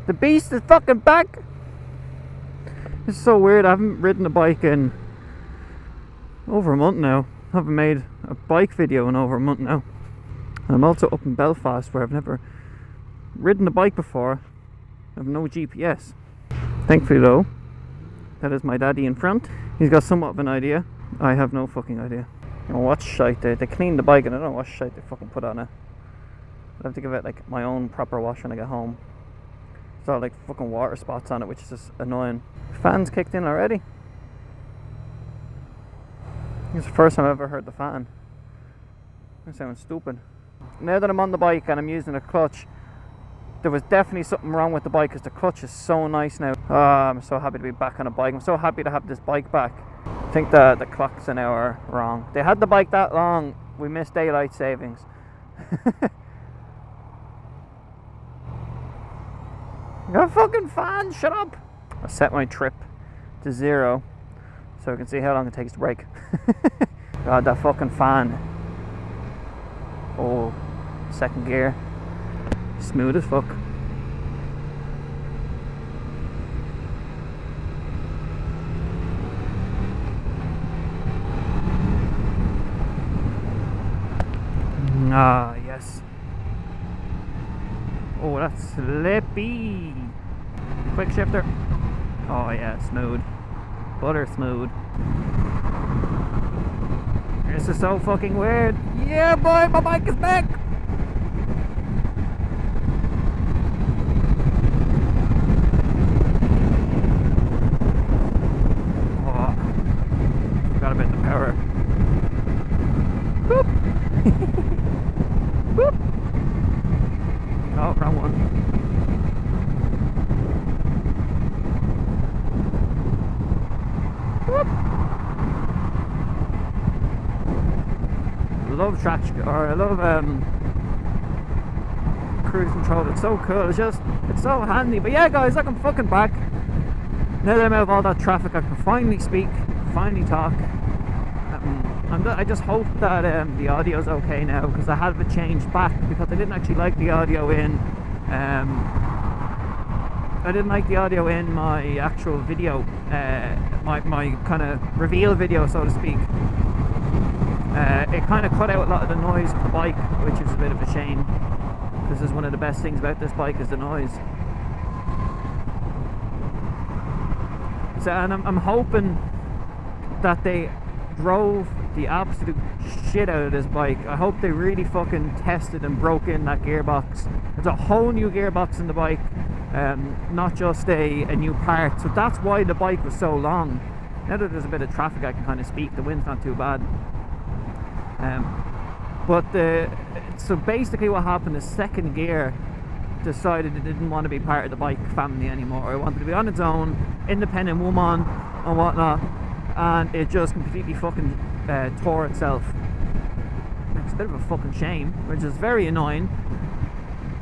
The beast is fucking back! It's so weird, I haven't ridden a bike in over a month now. I haven't made a bike video in over a month now. And I'm also up in Belfast where I've never ridden a bike before. I have no GPS. Thankfully though, that is my daddy in front. He's got somewhat of an idea. I have no fucking idea. I don't know what shite they cleaned the bike and I don't know what shite they fucking put on it. I'll have to give it like my own proper wash when I get home. There's all like fucking water spots on it, which is just annoying. Fan's kicked in already. It's the first time I've ever heard the fan. That sounds stupid. Now that I'm on the bike and I'm using a clutch, there was definitely something wrong with the bike because the clutch is so nice now. I'm so happy to be back on a bike. I'm so happy to have this bike back. I think the clocks an hour wrong. They had the bike that long, we missed daylight savings. You got a fucking fan, shut up! I set my trip to 0 so I can see how long it takes to brake. God, that fucking fan. Oh, second gear. Smooth as fuck. Ah, yes. Oh, that's slippy. Quick shifter. Oh yeah, smooth. Butter smooth. This is so fucking weird. Yeah, boy, my bike is back. Oh, forgot about the power. Boop. Boop. Oh, wrong one. Whoop. I love traction, or I love cruise control. It's so cool. It's so handy. But yeah, guys, look, I'm fucking back. Now that I'm out of all that traffic, I can finally speak, finally talk. I just hope that the audio's okay now, because I had it changed back because I didn't actually like the audio in. I didn't like the audio in my actual video, my kind of reveal video, so to speak. It kind of cut out a lot of the noise of the bike, which is a bit of a shame. This is one of the best things about this bike, is the noise. So, and I'm hoping that they drove the absolute shit out of this bike. I hope they really fucking tested and broke in that gearbox. There's a whole new gearbox in the bike, not just a new part. So that's why the bike was so long. Now that there's a bit of traffic, I can kind of speak. The wind's not too bad. So basically what happened is second gear decided it didn't want to be part of the bike family anymore. It wanted to be on its own, independent woman and whatnot, and it just completely fucking tore itself. It's a bit of a fucking shame, which is very annoying,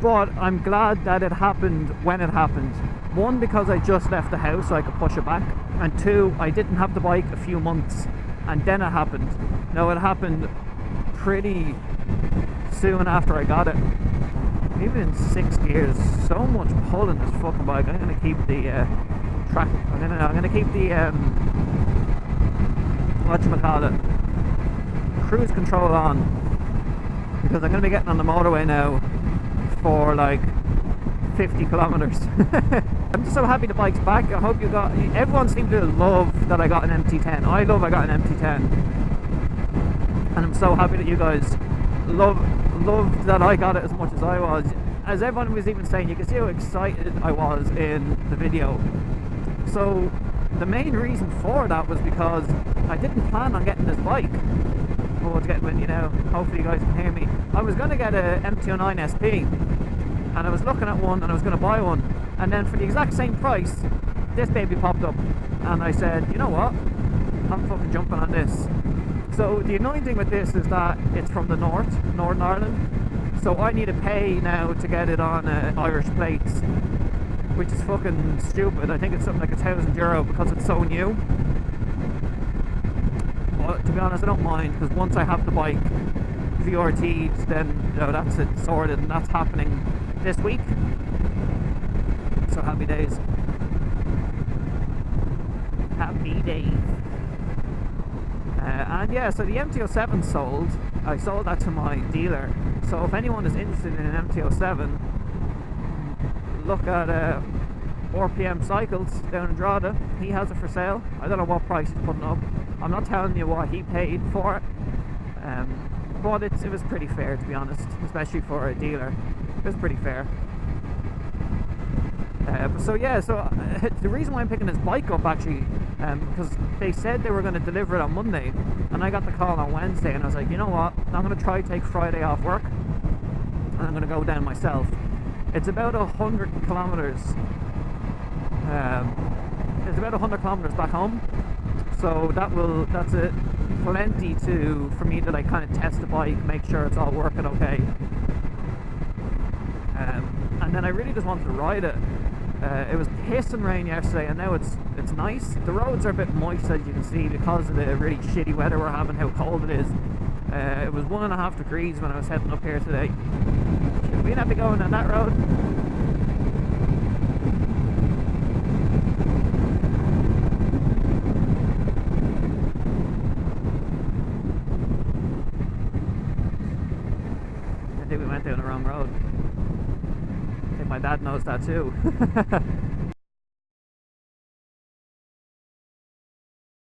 but I'm glad that it happened when it happened. One, because I just left the house so I could push it back, and two, I didn't have the bike a few months and then it happened. Now, it happened pretty soon after I got it, even in 6 gears. So much pull in this fucking bike. I'm gonna keep the track. I'm gonna keep the whatchamacallit, cruise control on, because I'm gonna be getting on the motorway now for like 50 kilometers. I'm just so happy the bike's back. I hope you got. Everyone seemed to love that I got an MT-10. I got an MT-10, and I'm so happy that you guys loved that I got it as much as I was. As everyone was even saying, you can see how excited I was in the video. So the main reason for that was because I didn't plan on getting this bike. Oh, it's getting windy now. Hopefully you guys can hear me. I was going to get a MT-10 SP, and I was looking at one and I was going to buy one, and then for the exact same price this baby popped up, and I said, you know what, I'm fucking jumping on this. So the annoying thing with this is that it's from the Northern Ireland, so I need to pay now to get it on Irish plates, which is fucking stupid. I think it's something like €1,000 because it's so new. But to be honest, I don't mind, because once I have the bike VRT'd, then you know, that's it sorted, and that's happening this week. So happy days. Happy days. And yeah, so the MT-07 sold. I sold that to my dealer. So if anyone is interested in an MT-07, look at RPM Cycles down in Drogheda. He has it for sale. I don't know what price he's putting up. I'm not telling you what he paid for it, but it was pretty fair, to be honest, especially for a dealer. It was pretty fair. So yeah, the reason why I'm picking this bike up actually, because they said they were going to deliver it on Monday, and I got the call on Wednesday, and I was like, you know what, I'm going to try to take Friday off work, and I'm going to go down myself. It's about 100 kilometers. It's about 100 kilometers back home, so that's it, plenty for me to like kind of test the bike, make sure it's all working okay. And then I really just wanted to ride it. It was pissing rain yesterday, and now it's nice. The roads are a bit moist, as you can see, because of the really shitty weather we're having, how cold it is. It was 1.5 degrees when I was heading up here today. Should we not be going on that road? I think we went down the wrong road. I think my dad knows that too.